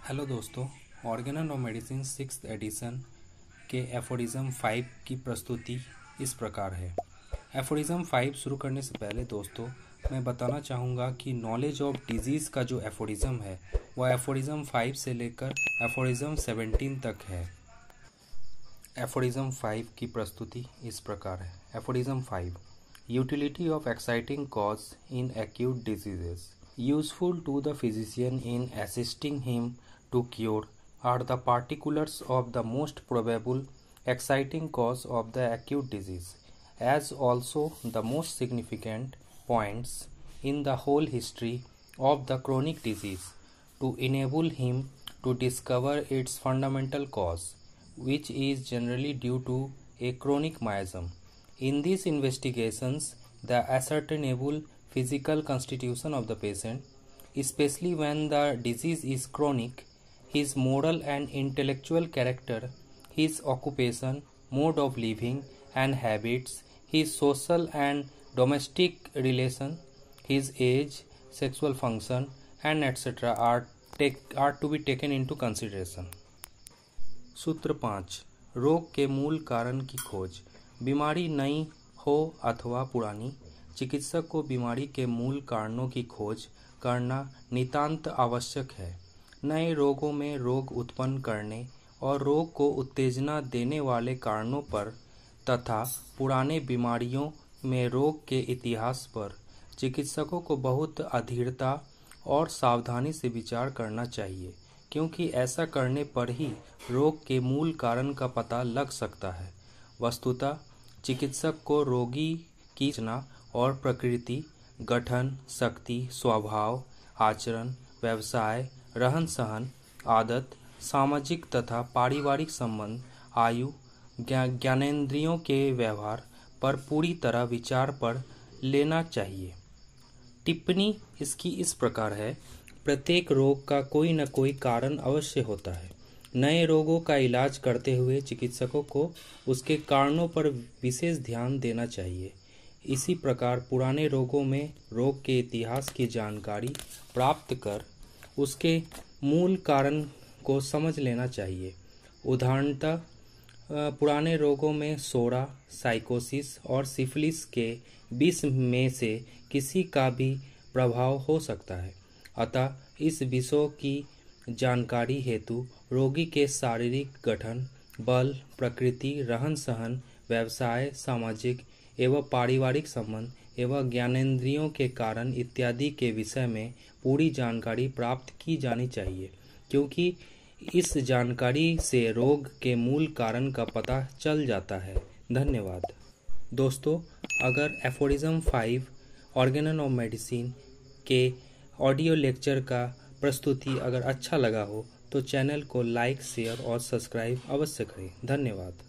Hello दोस्तों, organon of medicine 6th edition के aphorism 5 की प्रस्तुति इस प्रकार है। एफोरिज्म 5 शुरू करने से पहले दोस्तों मैं बताना चाहूँगा कि नॉलेज ऑफ डिजीज़ का जो एफोरिज्म है वह एफोरिज्म 5 से लेकर एफोरिज्म 17 तक है। एफोरिज्म 5 की प्रस्तुति इस प्रकार है। Aphorism 5, utility of exciting cause in acute diseases useful to the physician in assisting him to cure are the particulars of the most probable exciting cause of the acute disease, as also the most significant points in the whole history of the chronic disease, to enable him to discover its fundamental cause, which is generally due to a chronic miasm. In these investigations, the ascertainable physical constitution of the patient, especially when the disease is chronic, his moral and intellectual character, his occupation, mode of living and habits, his social and domestic relation, his age, sexual function, and etc. are to be taken into consideration. सूत्र 5, रोग के मूल कारण की खोज। बीमारी नई हो अथवा पुरानी, चिकित्सक को बीमारी के मूल कारणों की खोज करना नितांत आवश्यक है। नए रोगों में रोग उत्पन्न करने और रोग को उत्तेजना देने वाले कारणों पर तथा पुराने बीमारियों में रोग के इतिहास पर चिकित्सकों को बहुत अधीरता और सावधानी से विचार करना चाहिए, क्योंकि ऐसा करने पर ही रोग के मूल कारण का पता लग सकता है। वस्तुतः चिकित्सक को रोगी की रचना और प्रकृति, गठन, शक्ति, स्वभाव, आचरण, व्यवसाय, रहन सहन, आदत, सामाजिक तथा पारिवारिक संबंध, आयु, ज्ञानेंद्रियों के व्यवहार पर पूरी तरह विचार पर लेना चाहिए। टिप्पणी इसकी इस प्रकार है। प्रत्येक रोग का कोई न कोई कारण अवश्य होता है। नए रोगों का इलाज करते हुए चिकित्सकों को उसके कारणों पर विशेष ध्यान देना चाहिए। इसी प्रकार पुराने रोगों में रोग के इतिहास की जानकारी प्राप्त कर उसके मूल कारण को समझ लेना चाहिए। उदाहरणतः पुराने रोगों में सोरा, साइकोसिस और सिफिलिस के विष में से किसी का भी प्रभाव हो सकता है। अतः इस विषयों की जानकारी हेतु रोगी के शारीरिक गठन, बल, प्रकृति, रहन सहन, व्यवसाय, सामाजिक एवं पारिवारिक संबंध एवं ज्ञानेंद्रियों के कारण इत्यादि के विषय में पूरी जानकारी प्राप्त की जानी चाहिए, क्योंकि इस जानकारी से रोग के मूल कारण का पता चल जाता है। धन्यवाद दोस्तों, अगर एफोरिज्म 5 ऑर्गेनल ऑफ मेडिसिन के ऑडियो लेक्चर का प्रस्तुति अगर अच्छा लगा हो तो चैनल को लाइक, शेयर और सब्सक्राइब अवश्य करें। धन्यवाद।